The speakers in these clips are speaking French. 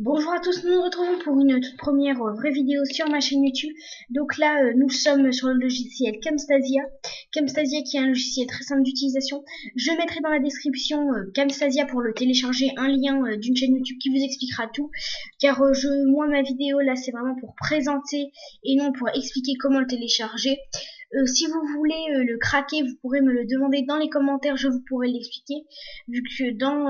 Bonjour à tous, nous nous retrouvons pour une toute première vraie vidéo sur ma chaîne YouTube. Donc là, nous sommes sur le logiciel Camtasia. Camtasia qui est un logiciel très simple d'utilisation. Je mettrai dans la description Camtasia pour le télécharger, un lien d'une chaîne YouTube qui vous expliquera tout. Car moi, ma vidéo là, c'est vraiment pour présenter et non pour expliquer comment le télécharger. Si vous voulez le craquer, vous pourrez me le demander dans les commentaires, je vous pourrai l'expliquer. Vu que dans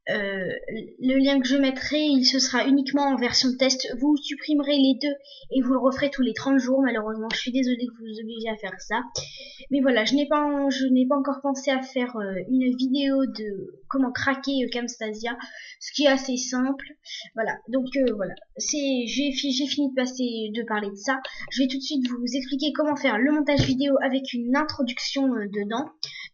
le lien que je mettrai, ce sera uniquement en version test. Vous supprimerez les deux et vous le referez tous les 30 jours. Malheureusement, je suis désolée que vous vous obligez à faire ça. Mais voilà, je n'ai pas encore pensé à faire une vidéo de comment craquer Camtasia, ce qui est assez simple. Voilà, donc voilà, j'ai fini de parler de ça. Je vais tout de suite vous expliquer comment faire le montage vidéo avec une introduction dedans.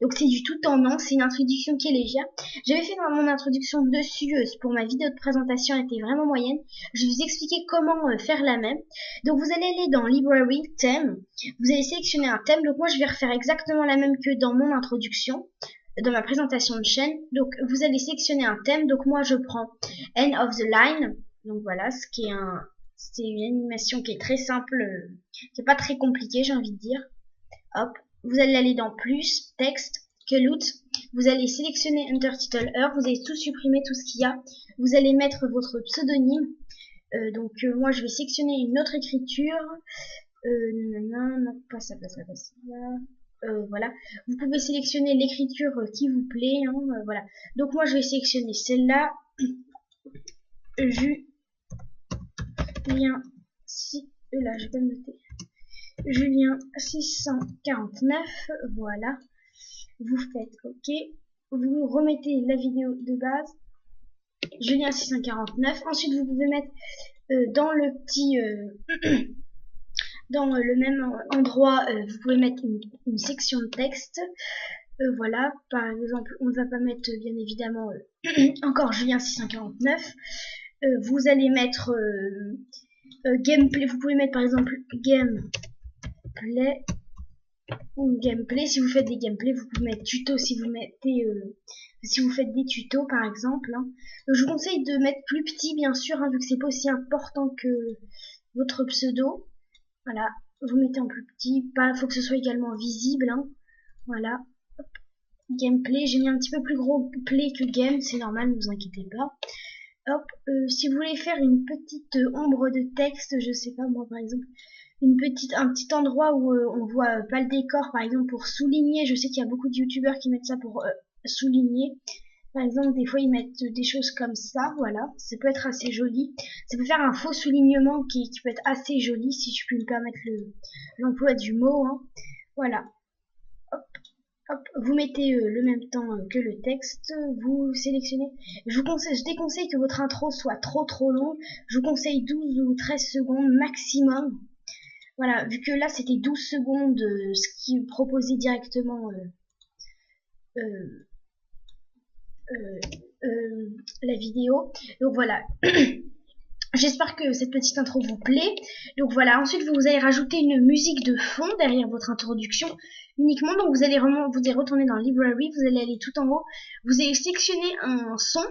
Donc c'est du tout en un, c'est une introduction qui est légère. J'avais fait dans mon introduction dessus pour ma vidéo de présentation, elle était vraiment moyenne. Je vais vous expliquer comment faire la même. Donc vous allez aller dans Library, Thème. Vous allez sélectionner un thème. Donc moi je vais refaire exactement la même que dans mon introduction, dans ma présentation de chaîne. Donc vous allez sélectionner un thème. Donc moi je prends End of the Line. Donc voilà, c'est une animation qui est très simple, qui est pas très compliquée, j'ai envie de dire. Hop. Vous allez aller dans Plus, Texte, Kelout. Vous allez sélectionner Undertitle Heure. Vous allez tout supprimer, tout ce qu'il y a. Vous allez mettre votre pseudonyme. Moi, je vais sélectionner une autre écriture. Non, pas ça, pas ça, pas ça. Voilà. Vous pouvez sélectionner l'écriture qui vous plaît. Voilà. Donc moi, je vais sélectionner celle-là. Julien, si, là, je vais noter. Julien 649, voilà. Vous faites OK. Vous remettez la vidéo de base. Julien 649. Ensuite, vous pouvez mettre dans le petit dans le même endroit, vous pouvez mettre une section de texte. Voilà, par exemple, on ne va pas mettre bien évidemment encore Julien 649. Vous allez mettre gameplay. Vous pouvez mettre par exemple gameplay ou gameplay. Si vous faites des gameplays, vous pouvez mettre tuto si vous mettez si vous faites des tutos par exemple. Donc, je vous conseille de mettre plus petit bien sûr, vu que c'est pas aussi important que votre pseudo. Voilà, vous mettez en plus petit, faut que ce soit également visible. Voilà. Hop. Gameplay, j'ai mis un petit peu plus gros play que game, c'est normal, ne vous inquiétez pas. Hop, si vous voulez faire une petite ombre de texte, je sais pas moi par exemple, un petit endroit où on voit pas le décor, par exemple pour souligner. Je sais qu'il y a beaucoup de youtubeurs qui mettent ça pour souligner. Par exemple, des fois ils mettent des choses comme ça, voilà, ça peut être assez joli. Ça peut faire un faux soulignement qui peut être assez joli, si je puis me permettre l'emploi du mot. Voilà. Hop, hop, vous mettez le même temps que le texte, vous sélectionnez. Je déconseille que votre intro soit trop longue. Je vous conseille 12 ou 13 secondes maximum. Voilà, vu que là c'était 12 secondes, ce qui est proposé directement la vidéo. Donc voilà. J'espère que cette petite intro vous plaît. Donc voilà, ensuite vous allez rajouter une musique de fond derrière votre introduction uniquement. Donc vous allez retourner dans Library, vous allez aller tout en haut, vous allez sélectionner un son.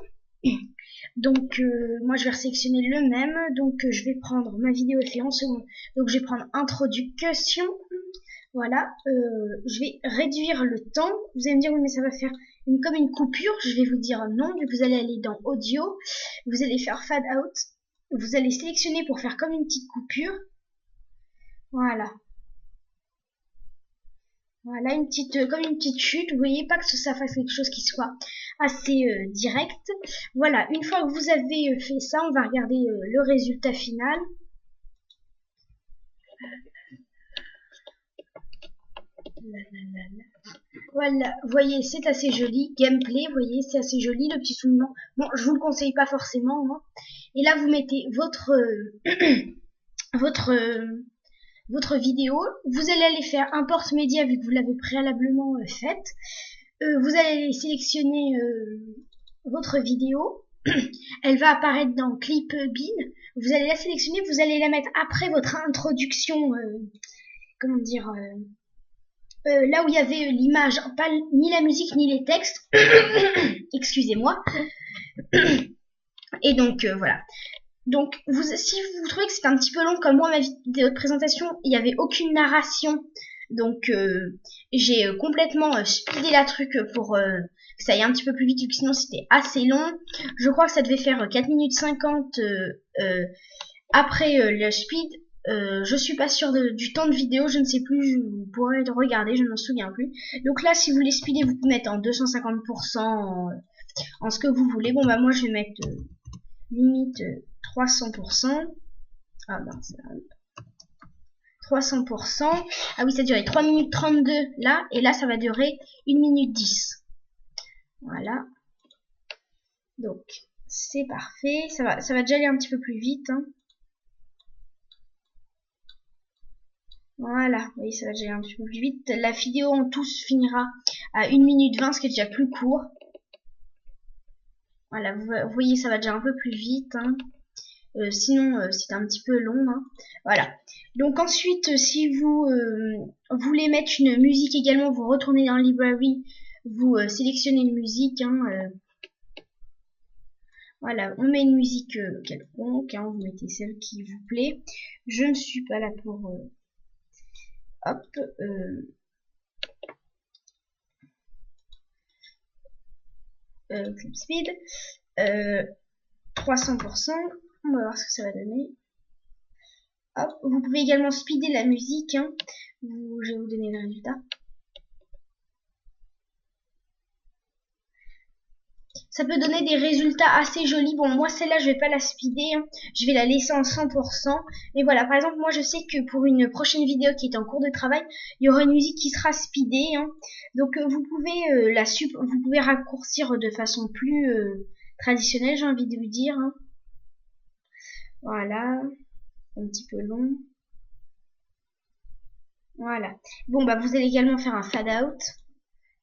Donc moi je vais sélectionner le même. Donc je vais prendre ma vidéo, elle fait 11 secondes. Donc je vais prendre introduction. Voilà, je vais réduire le temps. Vous allez me dire oui mais ça va faire comme une coupure. Je vais vous dire non. Vous allez aller dans audio, vous allez faire fade out. Vous allez sélectionner pour faire comme une petite coupure. Voilà. Voilà, comme une petite chute. Vous voyez, pas que ça fasse quelque chose qui soit assez direct. Voilà, une fois que vous avez fait ça, on va regarder le résultat final. Voilà, vous voyez, c'est assez joli. Gameplay, vous voyez, c'est assez joli, le petit soulignement. Bon, je vous le conseille pas forcément. Et là, vous mettez votre votre vidéo. Vous allez aller faire import média vu que vous l'avez préalablement faite. Vous allez sélectionner votre vidéo. Elle va apparaître dans Clip Bin. Vous allez la sélectionner, vous allez la mettre après votre introduction, comment dire, là où il y avait l'image, pas ni la musique ni les textes. Excusez-moi. Et donc voilà. Donc si vous trouvez que c'est un petit peu long comme moi ma vidéo de présentation, il n'y avait aucune narration. Donc j'ai complètement speedé la truc pour que ça aille un petit peu plus vite, vu que sinon c'était assez long. Je crois que ça devait faire 4 minutes 50 après le speed. Je suis pas sûre du temps de vidéo, je ne sais plus, vous pourrez le regarder, je ne m'en souviens plus. Donc là, si vous voulez speeder, vous pouvez mettre en 250%, en ce que vous voulez. Bon bah moi je vais mettre limite 300%. Ah ben ça 300%. Ah oui, ça durait 3 minutes 32 là, et là ça va durer 1 minute 10. Voilà. Donc c'est parfait, ça va déjà aller un petit peu plus vite, hein. Voilà, oui, ça va déjà aller un petit peu plus vite. La vidéo en tout finira à 1 minute 20, ce qui est déjà plus court. Voilà, vous voyez, ça va déjà un peu plus vite, hein. Sinon, c'est un petit peu long, hein. Voilà. Donc ensuite, si vous voulez mettre une musique également, vous retournez dans Library, vous sélectionnez une musique, hein. Voilà, on met une musique quelconque, hein, vous mettez celle qui vous plaît. Je ne suis pas là pour... hop, Clip Speed, 300%, on va voir ce que ça va donner. Hop, vous pouvez également speeder la musique, hein. Je vais vous donner le résultat. Ça peut donner des résultats assez jolis. Bon, moi celle-là je vais pas la speeder, hein. Je vais la laisser en 100%. Mais voilà, par exemple moi je sais que pour une prochaine vidéo qui est en cours de travail, il y aura une musique qui sera speedée, hein. Donc vous pouvez vous pouvez raccourcir de façon plus traditionnelle, j'ai envie de vous dire, hein. Voilà, un petit peu long. Voilà. Bon bah vous allez également faire un fade out.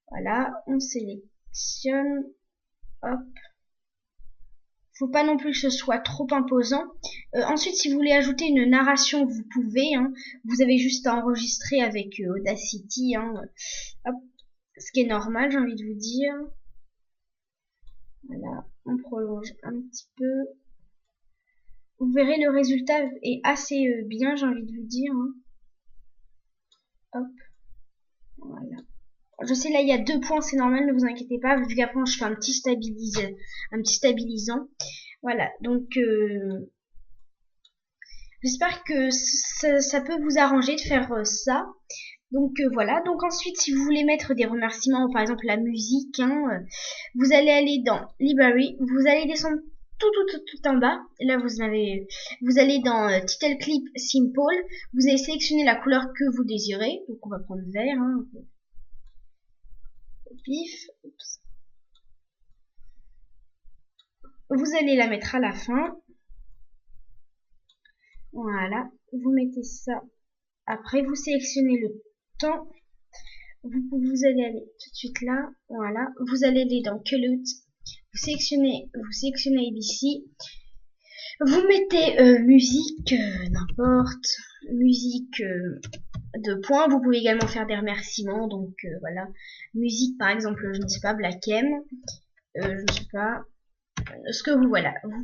Voilà, on sélectionne. Hop. Faut pas non plus que ce soit trop imposant. Ensuite, si vous voulez ajouter une narration, vous pouvez, hein. Vous avez juste à enregistrer avec Audacity, hein. Hop. Ce qui est normal, j'ai envie de vous dire. Voilà, on prolonge un petit peu. Vous verrez, le résultat est assez bien, j'ai envie de vous dire, hein. Hop. Voilà. Je sais, là il y a 2 points, c'est normal, ne vous inquiétez pas, vu qu'après je fais un petit stabilisant. Voilà, donc j'espère que ça peut vous arranger de faire ça. Donc voilà, donc ensuite si vous voulez mettre des remerciements, par exemple la musique, hein, vous allez aller dans Library, vous allez descendre tout en bas. Et là vous allez dans Title Clip Simple, vous allez sélectionner la couleur que vous désirez. Donc on va prendre vert, hein, au pif. Oups. Vous allez la mettre à la fin. Voilà, vous mettez ça. Après, vous sélectionnez le temps. Vous allez aller tout de suite là. Voilà, vous allez aller dans Color. Vous sélectionnez ABC. Vous mettez musique, n'importe, musique de points. Vous pouvez également faire des remerciements. Donc voilà, musique par exemple, je ne sais pas, Black M. Je ne sais pas. Ce que vous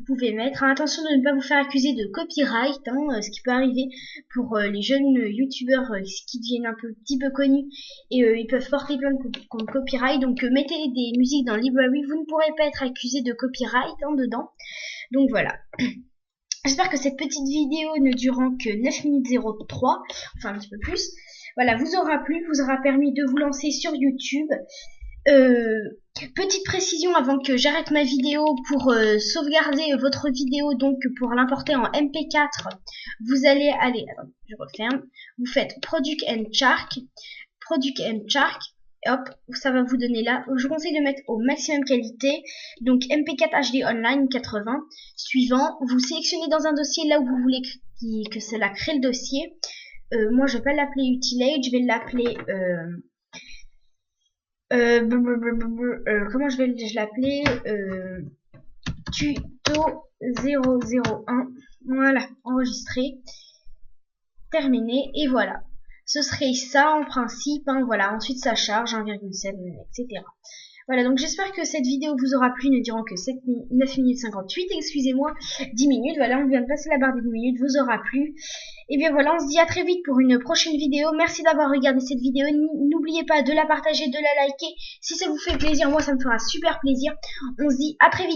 pouvez mettre. Attention de ne pas vous faire accuser de copyright, hein, ce qui peut arriver pour les jeunes youtubeurs qui deviennent un petit peu connus et ils peuvent porter plainte contre copyright. Donc mettez des musiques dans Library, vous ne pourrez pas être accusé de copyright, hein, dedans. Donc voilà. J'espère que cette petite vidéo ne durant que 9 minutes 03, enfin un petit peu plus, voilà, vous aura plu, vous aura permis de vous lancer sur YouTube. Petite précision avant que j'arrête ma vidéo, pour sauvegarder votre vidéo, donc pour l'importer en MP4, vous allez aller, attends, je referme, vous faites Product and Shark, et hop, ça va vous donner là. Je vous conseille de mettre au maximum qualité, donc MP4 HD Online 80. Suivant, vous sélectionnez dans un dossier là où vous voulez que cela crée le dossier. Moi je vais pas l'appeler Utilage, je vais l'appeler comment je vais l'appeler, tuto 001. Voilà, enregistré, terminé, et voilà. Ce serait ça en principe, hein, voilà. Ensuite ça charge 1,7, etc. Voilà, donc j'espère que cette vidéo vous aura plu, ne durant que 9 minutes 58, excusez-moi, 10 minutes, voilà, on vient de passer la barre des 10 minutes, vous aura plu. Et bien voilà, on se dit à très vite pour une prochaine vidéo. Merci d'avoir regardé cette vidéo, n'oubliez pas de la partager, de la liker, si ça vous fait plaisir, moi ça me fera super plaisir. On se dit à très vite.